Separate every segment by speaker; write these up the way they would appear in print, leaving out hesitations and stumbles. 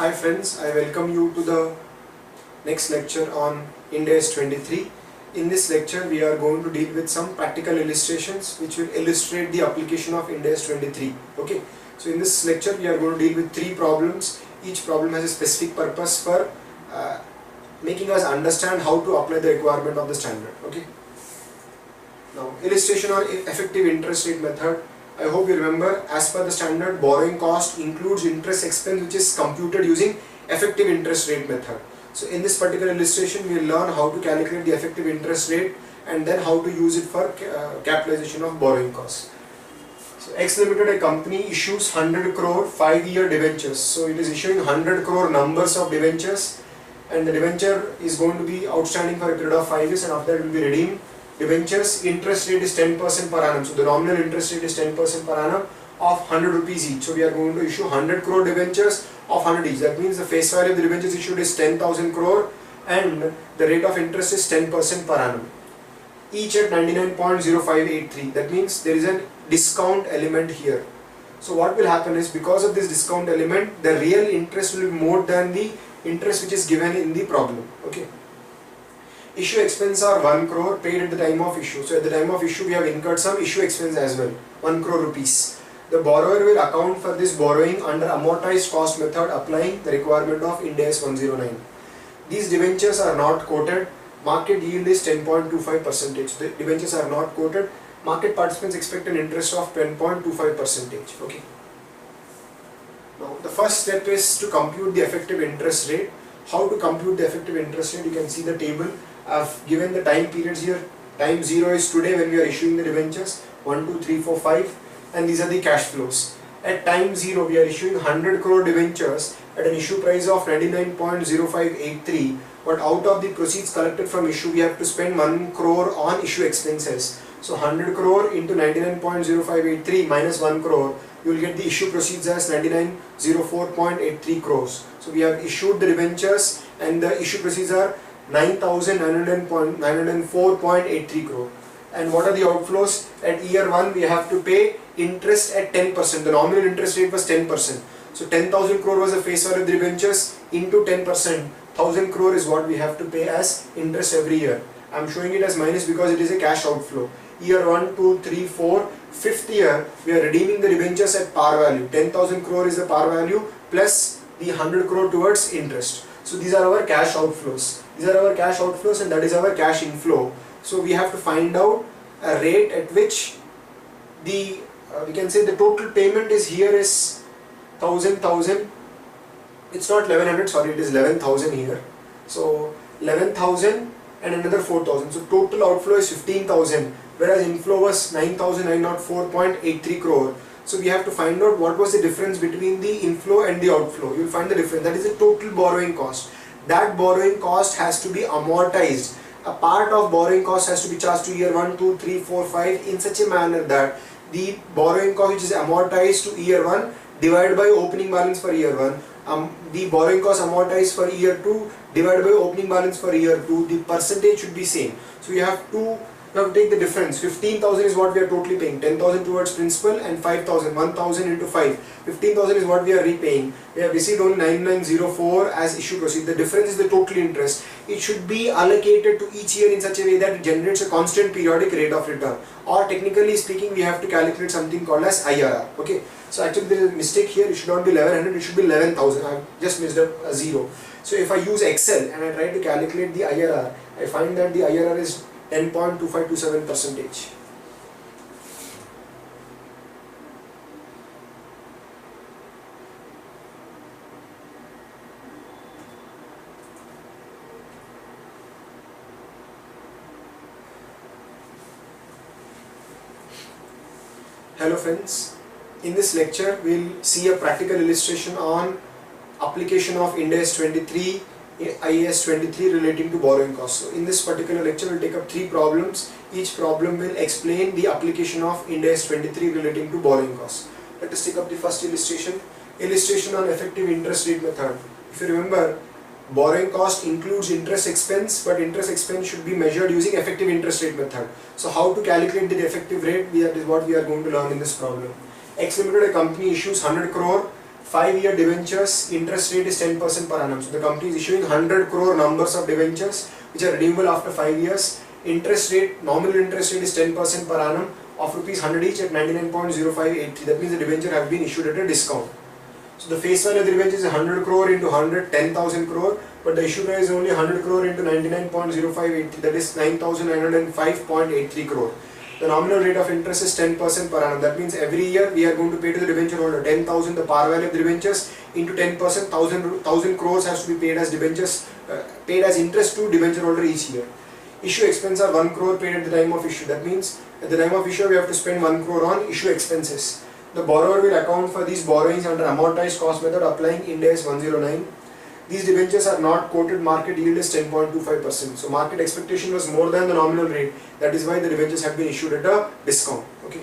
Speaker 1: Hi friends, I welcome you to the next lecture on Indas 23. In this lecture we are going to deal with some practical illustrations which will illustrate the application of Indas 23. Okay, so in this lecture we are going to deal with three problems. Each problem has a specific purpose for making us understand how to apply the requirement of the standard. Okay. Now, illustration on effective interest rate method. I hope you remember, as per the standard, borrowing cost includes interest expense which is computed using effective interest rate method. So in this particular illustration we will learn how to calculate the effective interest rate and then how to use it for capitalization of borrowing costs. So X Limited, a company, issues 100 crore 5-year debentures. So it is issuing 100 crore numbers of debentures, and the debenture is going to be outstanding for a period of 5 years, and after that it will be redeemed. Debentures interest rate is 10% per annum. So the nominal interest rate is 10% per annum of 100 rupees each. So we are going to issue 100 crore debentures of 100 each. That means the face value of the debentures issued is 10,000 crore and the rate of interest is 10% per annum. Each at 99.0583. That means there is a discount element here. So what will happen is, because of this discount element, the real interest will be more than the interest which is given in the problem. Okay. Issue expense are 1 crore paid at the time of issue. So at the time of issue we have incurred some issue expense as well, 1 crore rupees. The borrower will account for this borrowing under amortized cost method, applying the requirement of Indas 109. These debentures are not quoted. Market yield is 10.25%. The debentures are not quoted. Market participants expect an interest of 10.25%. Okay. Now the first step is to compute the effective interest rate. How to compute the effective interest rate? You can see the table. I've given the time periods here. Time 0 is today when we are issuing the debentures, 1, 2, 3, 4, 5, and these are the cash flows. At time 0 we are issuing 100 crore debentures at an issue price of 99.0583, but out of the proceeds collected from issue we have to spend 1 crore on issue expenses. So 100 crore into 99.0583 minus 1 crore, you will get the issue proceeds as 9904.83 crores. So we have issued the debentures and the issue proceeds are 9,904.83 crore. And what are the outflows? At year 1 we have to pay interest at 10%. The nominal interest rate was 10%. So 10,000 crore was the face value of the debentures into 10%. 1,000 crore is what we have to pay as interest every year. I am showing it as minus because it is a cash outflow. Year 1, 2, 3, 4, 5th year we are redeeming the debentures at par value. 10,000 crore is the par value plus the 100 crore towards interest. So these are our cash outflows. These are our cash outflows and that is our cash inflow. So we have to find out a rate at which the we can say the total payment is here is 1,000. It's not 1100, sorry, it is 11,000 here. So 11,000 and another 4,000. So total outflow is 15,000, whereas inflow was 9,904.83 crore. So we have to find out what was the difference between the inflow and the outflow. You will find the difference. That is the total borrowing cost. That borrowing cost has to be amortized. A part of borrowing cost has to be charged to year 1, 2, 3, 4, 5 in such a manner that the borrowing cost which is amortized to year 1 divided by opening balance for year 1. The borrowing cost amortized for year 2 divided by opening balance for year 2, the percentage should be same. So you have to take the difference. 15,000 is what we are totally paying, 10,000 towards principal and 5,000, 1,000 into 5. 15,000 is what we are repaying. We have received only 9,904 as issue proceed. The difference is the total interest. It should be allocated to each year in such a way that it generates a constant periodic rate of return. Or technically speaking, we have to calculate something called as IRR. Okay. So actually there is a mistake here. It should not be 1100, it should be 11,000. I have just missed up a 0. So if I use Excel and I try to calculate the IRR, I find that the IRR is 10.2527%. Hello friends, in this lecture we will see a practical illustration on application of Indas 23, IAS 23 relating to borrowing costs. So in this particular lecture we will take up 3 problems. Each problem will explain the application of Indas 23 relating to borrowing costs. Let us take up the first illustration. Illustration on effective interest rate method. If you remember, borrowing cost includes interest expense, but interest expense should be measured using effective interest rate method. So how to calculate the effective rate, that is what we are going to learn in this problem. X Limited, a company, issues 100 crore 5-year debentures, interest rate is 10% per annum. So the company is issuing 100 crore numbers of debentures which are redeemable after 5 years. Interest rate, nominal interest rate is 10% per annum of rupees 100 each at 99.0583. That means the debenture have been issued at a discount. So the face value of the debenture is 100 crore into 100, 10,000 crore, but the issue price is only 100 crore into 99.0583, that is 9,905.83 crore. The nominal rate of interest is 10% per annum. That means every year we are going to pay to the debenture holder 10,000, the par value of the debentures, into 10%, 1,000 crores has to be paid as debentures, paid as interest to debenture holder each year. Issue expenses are 1 crore paid at the time of issue. That means at the time of issue we have to spend 1 crore on issue expenses. The borrower will account for these borrowings under amortized cost method applying Ind AS 109. These debentures are not quoted, market yield is 10.25%. So market expectation was more than the nominal rate. That is why the debentures have been issued at a discount. Okay.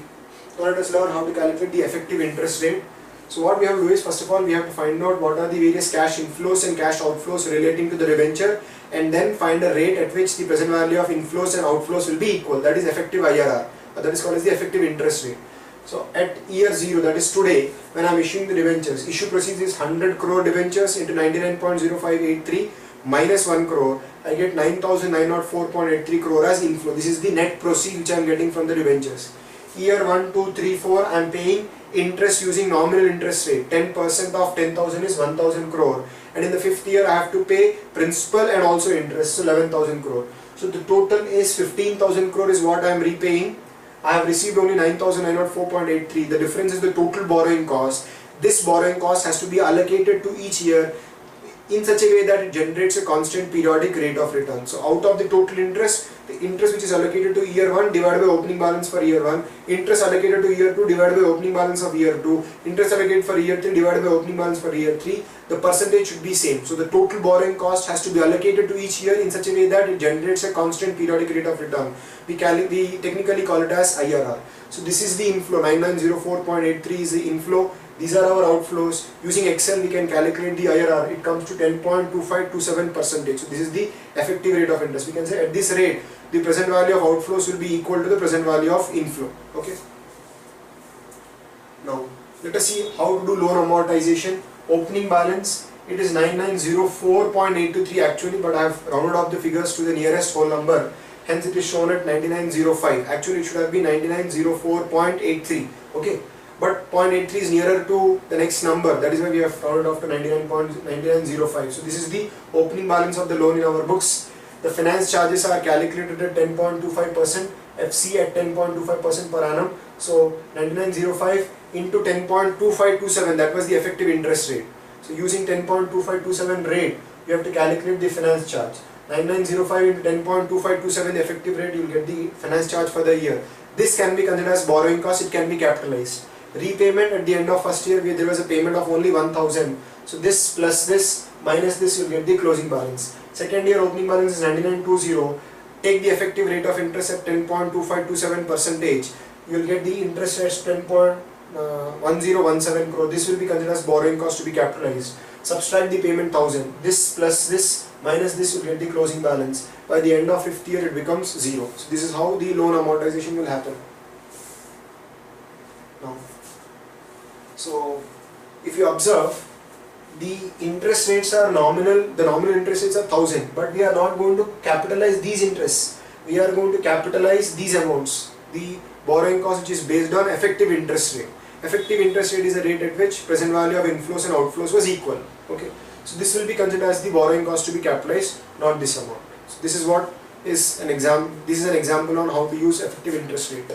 Speaker 1: Now let us learn how to calculate the effective interest rate. So what we have to do is, first of all, we have to find out what are the various cash inflows and cash outflows relating to the debenture, and then find a rate at which the present value of inflows and outflows will be equal. That is effective IRR. That is called as the effective interest rate. So at year 0, that is today, when I am issuing the debentures, issue proceeds is 100 crore debentures into 99.0583 minus 1 crore, I get 9,904.83 crore as inflow. This is the net proceed which I am getting from the debentures. Year 1, 2, 3, 4, I am paying interest using nominal interest rate. 10% of 10,000 is 1,000 crore, and in the 5th year I have to pay principal and also interest, so 11,000 crore. So the total is 15,000 crore is what I am repaying. I have received only 9,904.83. The difference is the total borrowing cost. This borrowing cost has to be allocated to each year in such a way that it generates a constant periodic rate of return. So out of the total interest, the interest which is allocated to year 1 divided by opening balance for year 1, interest allocated to year 2 divided by opening balance of year 2, interest allocated for year 3 divided by opening balance for year 3, the percentage should be same. So the total borrowing cost has to be allocated to each year in such a way that it generates a constant periodic rate of return. We technically call it as IRR. So this is the inflow, 9904.83 is the inflow. These are our outflows. Using Excel we can calculate the IRR. It comes to 10.2527%. So this is the effective rate of interest. We can say at this rate the present value of outflows will be equal to the present value of inflow. Okay. Now let us see how to do loan amortization. Opening balance, it is 9904.823 actually, but I have rounded off the figures to the nearest whole number. Hence it is shown at 9905. Actually it should have been 9904.83. Okay. But 0.83 is nearer to the next number, that is why we have rounded off to 99.9905. So this is the opening balance of the loan in our books. The finance charges are calculated at 10.25%, FC at 10.25% per annum. So 9905 into 10.2527, that was the effective interest rate. So using 10.2527 rate, you have to calculate the finance charge. 9905 into 10.2527, the effective rate, you will get the finance charge for the year. This can be considered as borrowing cost, it can be capitalized. Repayment at the end of first year, there was a payment of only 1,000. So this plus this minus this, you will get the closing balance. Second year opening balance is 9920. Take the effective rate of interest at 10.2527%. You will get the interest at 10.1017 crore. This will be considered as borrowing cost to be capitalized. Subtract the payment 1,000. This plus this minus this, will get the closing balance. By the end of 5th year it becomes 0. So this is how the loan amortization will happen. Now, so if you observe, the interest rates are nominal, the nominal interest rates are 1,000, but we are not going to capitalize these interests. We are going to capitalize these amounts. The borrowing cost which is based on effective interest rate. Effective interest rate is the rate at which present value of inflows and outflows was equal. Okay. So this will be considered as the borrowing cost to be capitalized, not this amount. So this is what is an example. This is an example on how to use effective interest rate.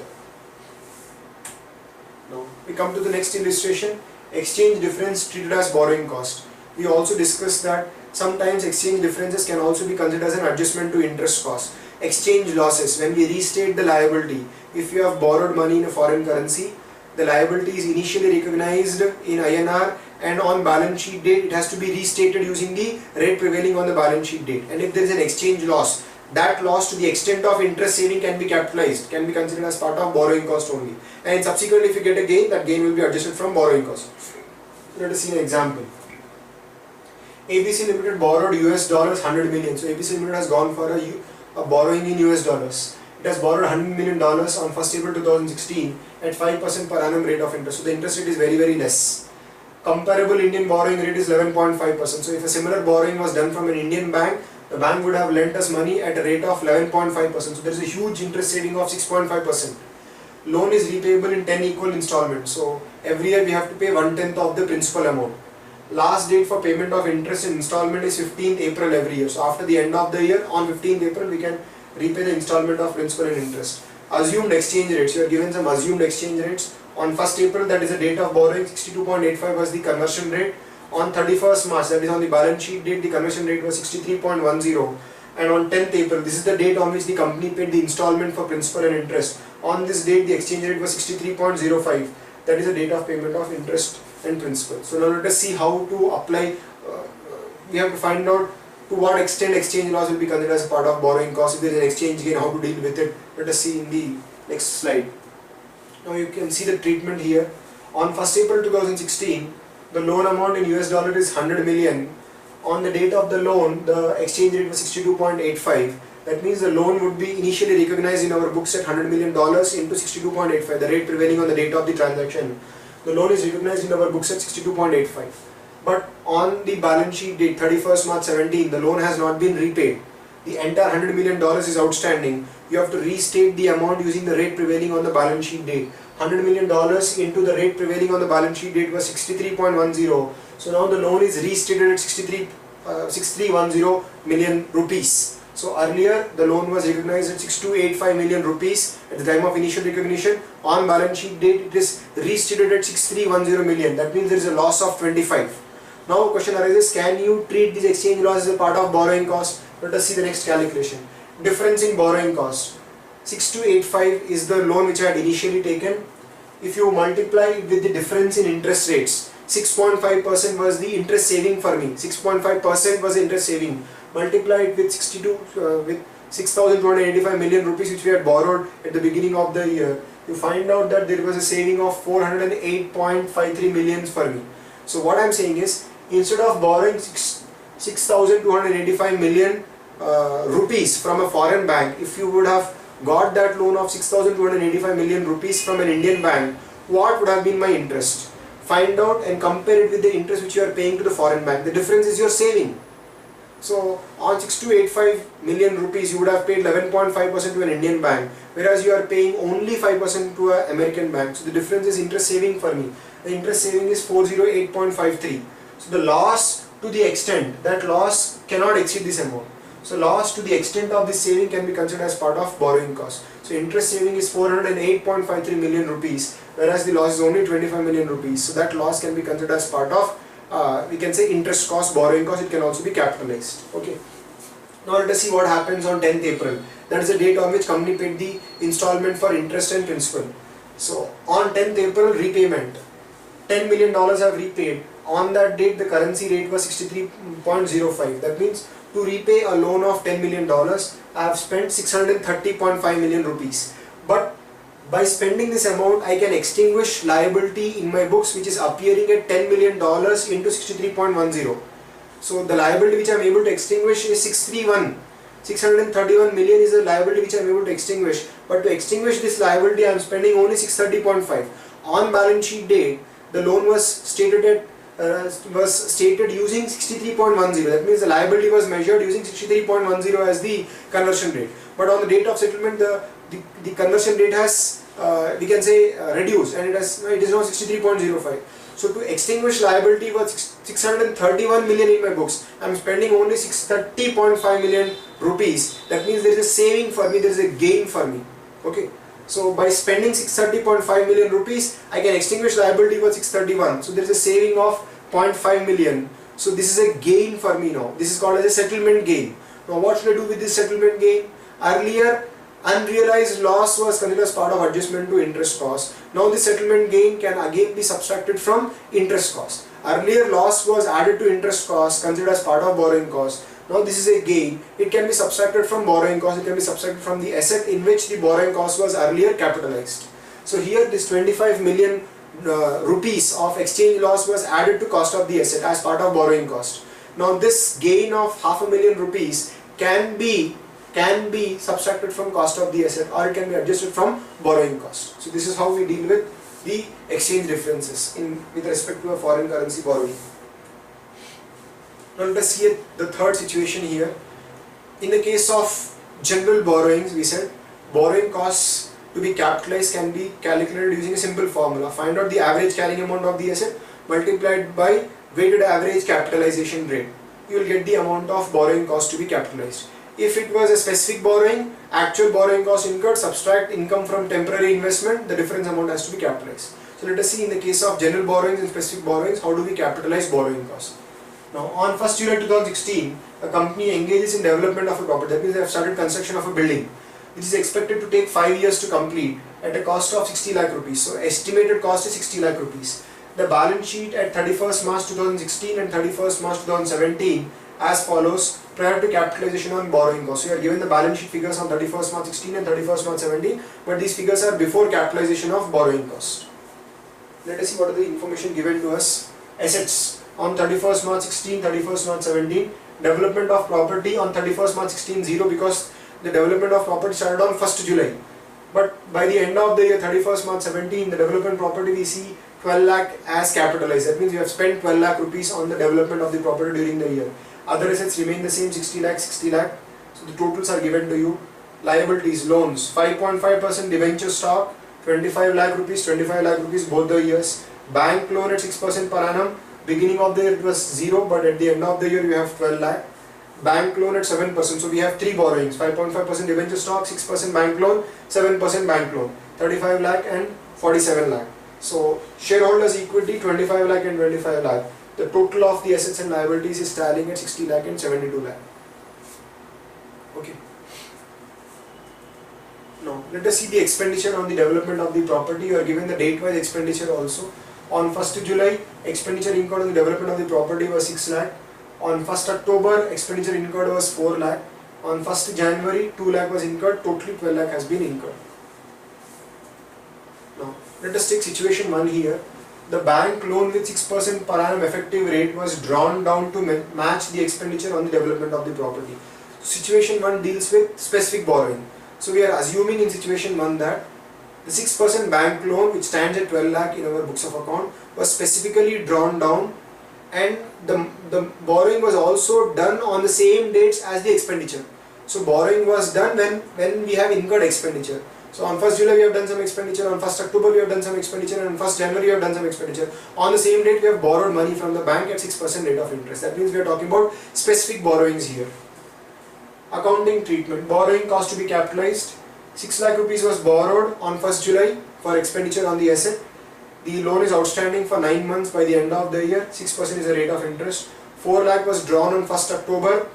Speaker 1: Now we come to the next illustration. Exchange difference treated as borrowing cost. We also discussed that sometimes exchange differences can also be considered as an adjustment to interest cost. Exchange losses, when we restate the liability, if you have borrowed money in a foreign currency, the liability is initially recognized in INR, and on balance sheet date it has to be restated using the rate prevailing on the balance sheet date. And if there is an exchange loss, that loss to the extent of interest saving can be capitalized, can be considered as part of borrowing cost only. And subsequently if you get a gain, that gain will be adjusted from borrowing cost. Let us see an example. ABC Limited borrowed US dollars 100 million. So ABC Limited has gone for a borrowing in US dollars. It has borrowed $100 million on 1st April 2016 at 5% per annum rate of interest. So the interest rate is very, very less. comparable Indian borrowing rate is 11.5%. So if a similar borrowing was done from an Indian bank, the bank would have lent us money at a rate of 11.5%. So there is a huge interest saving of 6.5%. Loan is repayable in 10 equal installments. So every year we have to pay 1/10 of the principal amount. Last date for payment of interest in installment is 15th April every year. So after the end of the year, on 15th April, we can repay the installment of principal and interest. Assumed exchange rates. You are given some assumed exchange rates. On 1st April, that is the date of borrowing, 62.85 was the conversion rate. On 31st March, that is on the balance sheet date, the conversion rate was 63.10. And on 10th April, this is the date on which the company paid the installment for principal and interest. On this date, the exchange rate was 63.05. That is the date of payment of interest and principal. So now let us see how to apply. We have to find out to what extent exchange loss will be considered as part of borrowing cost. If there is an exchange gain, how to deal with it. Let us see in the next slide. Now you can see the treatment here. On 1st April 2016, the loan amount in US dollar is 100 million. On the date of the loan, the exchange rate was 62.85. That means the loan would be initially recognized in our books at $100 million into 62.85, the rate prevailing on the date of the transaction. The loan is recognized in our books at 62.85. But on the balance sheet date 31st March 17, the loan has not been repaid. The entire $100 million is outstanding. You have to restate the amount using the rate prevailing on the balance sheet date. $100 million into the rate prevailing on the balance sheet date was 63.10. So now the loan is restated at 6310 million rupees. So earlier the loan was recognized at 6285 million rupees at the time of initial recognition. On balance sheet date it is restated at 6310 million. That means there is a loss of 25. Now question arises, can you treat this exchange loss as a part of borrowing cost? Let us see the next calculation. Difference in borrowing cost. 6285 is the loan which I had initially taken. If you multiply it with the difference in interest rates, 6.5% was the interest saving for me. 6.5% was the interest saving. Multiply it with 6,285 million rupees which we had borrowed at the beginning of the year. You find out that there was a saving of 408.53 million for me. So what I am saying is, instead of borrowing 6,285 million rupees from a foreign bank, if you would have got that loan of 6,285 million rupees from an Indian bank, what would have been my interest? Find out and compare it with the interest which you are paying to the foreign bank. The difference is your saving. So on 6285 million rupees, you would have paid 11.5% to an Indian bank, whereas you are paying only 5% to an American bank. So the difference is interest saving for me. The interest saving is 408.53. So the loss, to the extent, that loss cannot exceed this amount. So loss to the extent of this saving can be considered as part of borrowing cost. So interest saving is 408.53 million rupees, whereas the loss is only 25 million rupees. So that loss can be considered as part of we can say interest cost, borrowing cost. It can also be capitalized. Okay. Now let us see what happens on 10th April. That is the date on which company paid the installment for interest and principal. So on 10th April, repayment. $10 million have repaid. On that date, the currency rate was 63.05. That means to repay a loan of $10 million, I have spent 630.5 million rupees. But by spending this amount, I can extinguish liability in my books which is appearing at $10 million into 63.10. So the liability which I am able to extinguish is 631 million is the liability which I am able to extinguish. But to extinguish this liability, I am spending only 630.5. On balance sheet date, the loan was stated using 63.10. That means the liability was measured using 63.10 as the conversion rate. But on the date of settlement, the conversion rate has we can say reduced, and it is now 63.05. So to extinguish liability was 631 million in my books. I am spending only 630.5 million rupees. That means there is a saving for me, there is a gain for me. Okay. So by spending 630.5 million rupees, I can extinguish liability worth 631. So there is a saving of 0.5 million. So this is a gain for me now. This is called as a settlement gain. Now what should I do with this settlement gain? Earlier, unrealized loss was considered as part of adjustment to interest cost. Now the settlement gain can again be subtracted from interest cost. Earlier loss was added to interest cost, considered as part of borrowing cost. Now this is a gain. It can be subtracted from borrowing cost. It can be subtracted from the asset in which the borrowing cost was earlier capitalized. So here this 25 million rupees of exchange loss was added to cost of the asset as part of borrowing cost. Now this gain of $500,000 rupees can be subtracted from cost of the asset, or it can be adjusted from borrowing cost. So this is how we deal with the exchange differences with respect to a foreign currency borrowing. Now let us see the third situation here. In the case of general borrowings, we said borrowing costs to be capitalized can be calculated using a simple formula. Find out the average carrying amount of the asset multiplied by weighted average capitalization rate. You will get the amount of borrowing cost to be capitalized. If it was a specific borrowing, actual borrowing cost incurred, subtract income from temporary investment, the difference amount has to be capitalized. So let us see in the case of general borrowings and specific borrowings, how do we capitalize borrowing cost. Now on 1st July 2016, a company engages in development of a property, that means they have started construction of a building, which is expected to take 5 years to complete at a cost of 60 lakh rupees. So estimated cost is 60 lakh rupees. The balance sheet at 31st March 2016 and 31st March 2017 as follows prior to capitalization on borrowing cost. So you are given the balance sheet figures on 31st March 16 and 31st March 17, but these figures are before capitalization of borrowing cost. Let us see what are the information given to us. Assets on 31st March 16, 31st March 17, development of property on 31st March 16 0 because the development of property started on 1st July. But by the end of the year 31st March 17, the development property we see 12 lakh as capitalized. That means we have spent 12 lakh rupees on the development of the property during the year. Other assets remain the same, 60 lakh, 60 lakh. So the totals are given to you. Liabilities, loans, 5.5% debenture stock, 25 lakh rupees, 25 lakh rupees both the years. Bank loan at 6% per annum. Beginning of the year it was 0, but at the end of the year we have 12 lakh. Bank loan at 7%. So we have three borrowings, 5.5% debenture stock, 6% bank loan, 7% bank loan, 35 lakh and 47 lakh. So shareholders equity 25 lakh and 25 lakh. The total of the assets and liabilities is tallying at 60 lakh and 72 lakh. Okay. Now let us see the expenditure on the development of the property. You are given the date-wise expenditure also. On 1st July, expenditure incurred on the development of the property was 6 lakh. On 1st October, expenditure incurred was 4 lakh. On 1st January, 2 lakh was incurred. Totally 12 lakh has been incurred. Now let us take situation 1 here. The bank loan with 6% per annum effective rate was drawn down to match the expenditure on the development of the property. Situation 1 deals with specific borrowing. So we are assuming in situation 1 that the 6% bank loan, which stands at 12 lakh in our books of account, was specifically drawn down, and the borrowing was also done on the same dates as the expenditure. So borrowing was done when we have incurred expenditure. So on 1st July we have done some expenditure, on 1st October we have done some expenditure, and on 1st January we have done some expenditure. On the same date we have borrowed money from the bank at 6% rate of interest. That means we are talking about specific borrowings here. Accounting treatment. Borrowing cost to be capitalized. 6 lakh rupees was borrowed on 1st July for expenditure on the asset. The loan is outstanding for 9 months by the end of the year. 6% is the rate of interest. 4 lakh was drawn on 1st October.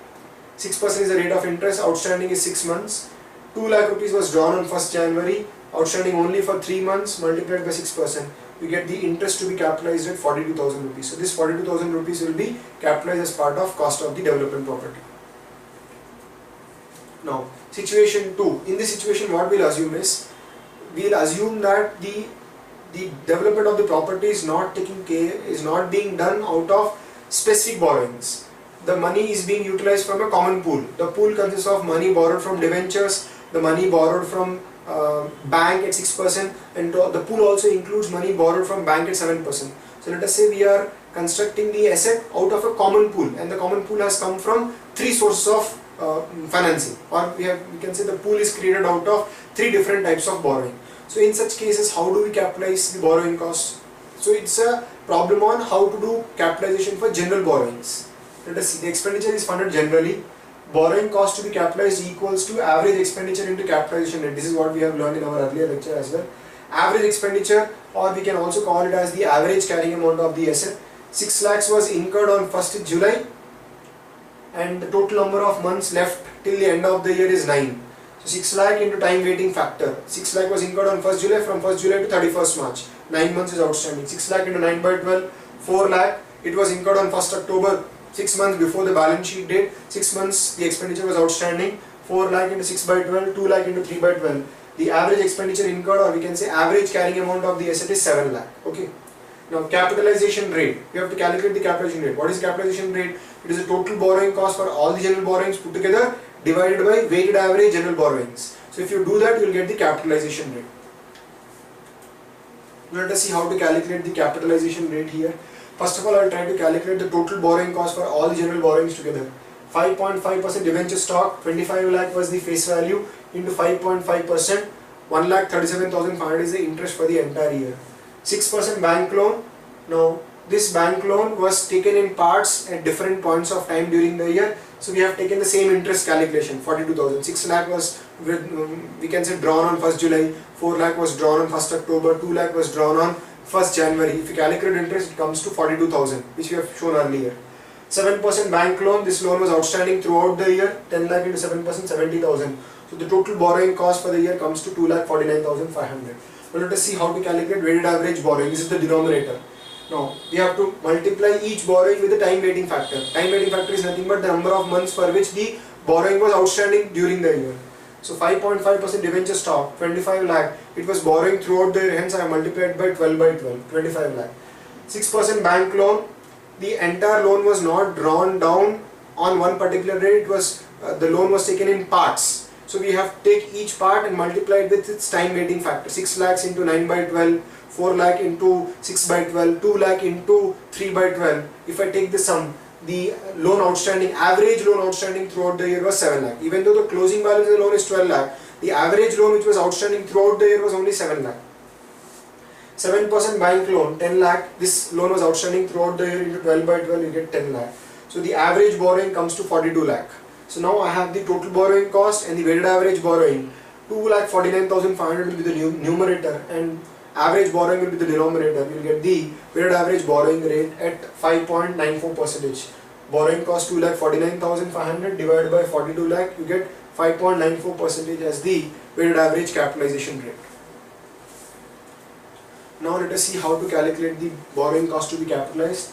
Speaker 1: 6% is the rate of interest. Outstanding is 6 months. 2 lakh rupees was drawn on 1st January. Outstanding only for 3 months, multiplied by 6%. We get the interest to be capitalized at 42,000 rupees. So this 42,000 rupees will be capitalized as part of cost of the development property. Now, situation 2. In this situation, what we'll assume is, we'll assume that the development of the property is not being done out of specific borrowings. The money is being utilized from a common pool. The pool consists of money borrowed from debentures, the money borrowed from bank at 6%, and the pool also includes money borrowed from bank at 7%. So let us say we are constructing the asset out of a common pool, and the common pool has come from 3 sources of financing, or we can say the pool is created out of 3 different types of borrowing. So in such cases, how do we capitalize the borrowing costs? So it's a problem on how to do capitalization for general borrowings. Let us see, the expenditure is funded generally. Borrowing cost to be capitalized equals to average expenditure into capitalization rate. This is what we have learned in our earlier lecture as well. Average expenditure, or we can also call it as the average carrying amount of the asset. 6 lakhs was incurred on 1st July, and the total number of months left till the end of the year is 9. So 6 lakh into time waiting factor. 6 lakh was incurred on 1st July, from 1st July to 31st March. 9 months is outstanding. 6 lakh into 9 by 12, 4 lakh. It was incurred on 1st October, 6 months before the balance sheet date. 6 months the expenditure was outstanding. 4 lakh into 6 by 12, 2 lakh into 3 by 12. The average expenditure incurred, or we can say average carrying amount of the asset, is 7 lakh. Okay. Now capitalization rate. We have to calculate the capitalization rate. What is capitalization rate? It is the total borrowing cost for all the general borrowings put together divided by weighted average general borrowings. So if you do that, you will get the capitalization rate. Let us see how to calculate the capitalization rate here. First of all, I will try to calculate the total borrowing cost for all the general borrowings together. 5.5% debenture stock, 25 lakh was the face value, into 5.5%, 1,37,500 is the interest for the entire year. 6% bank loan. Now this bank loan was taken in parts at different points of time during the year, so we have taken the same interest calculation. 42,000. 6 lakh was we can say drawn on 1st July, 4 lakh was drawn on 1st October, 2 lakh was drawn on 1st January. If you calculate interest, it comes to 42,000, which we have shown earlier. 7% bank loan, this loan was outstanding throughout the year. 10 lakh into 7%, 70,000. So the total borrowing cost for the year comes to 2,49,500. Now let us see how to calculate weighted average borrowing. This is the denominator. Now we have to multiply each borrowing with the time weighting factor. Time weighting factor is nothing but the number of months for which the borrowing was outstanding during the year. So 5.5% debenture stock, 25 lakh, it was borrowing throughout the year, hence I have multiplied by 12 by 12, 25 lakh. 6% bank loan, the entire loan was not drawn down on one particular day, it was the loan was taken in parts. So we have to take each part and multiply it with its time weighting factor. 6 lakhs into 9 by 12, 4 lakh into 6 by 12, 2 lakh into 3 by 12. If I take the sum, the loan outstanding, average loan outstanding throughout the year was 7 lakh. Even though the closing balance of the loan is 12 lakh, the average loan which was outstanding throughout the year was only 7 lakh. 7% bank loan, 10 lakh, this loan was outstanding throughout the year, into 12 by 12 you get 10 lakh. So the average borrowing comes to 42 lakh. So now I have the total borrowing cost and the weighted average borrowing. 2,49,500 will be the numerator and average borrowing will be the denominator. You will get the weighted average borrowing rate at 5.94%. Borrowing cost 2,49,500 divided by 42 lakh, you get 5.94% as the weighted average capitalization rate. Now let us see how to calculate the borrowing cost to be capitalized.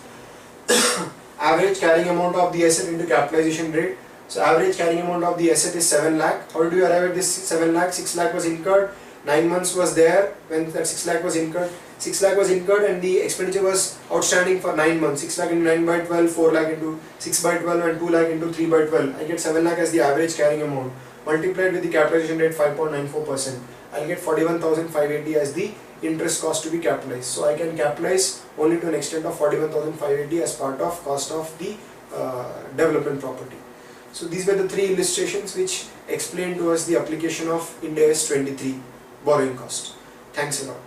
Speaker 1: Average carrying amount of the asset into capitalization rate. So average carrying amount of the asset is 7 lakh. How do you arrive at this 7 lakh? 6 lakh was incurred, 9 months was there when that 6 lakh was incurred. 6 lakh was incurred and the expenditure was outstanding for 9 months. 6 lakh into 9 by 12, 4 lakh into 6 by 12 and 2 lakh into 3 by 12. I get 7 lakh as the average carrying amount. Multiplied with the capitalization rate 5.94%. I'll get 41,580 as the interest cost to be capitalized. So I can capitalize only to an extent of 41,580 as part of cost of the development property. So these were the three illustrations which explain to us the application of Indas 23 borrowing cost. Thanks a lot.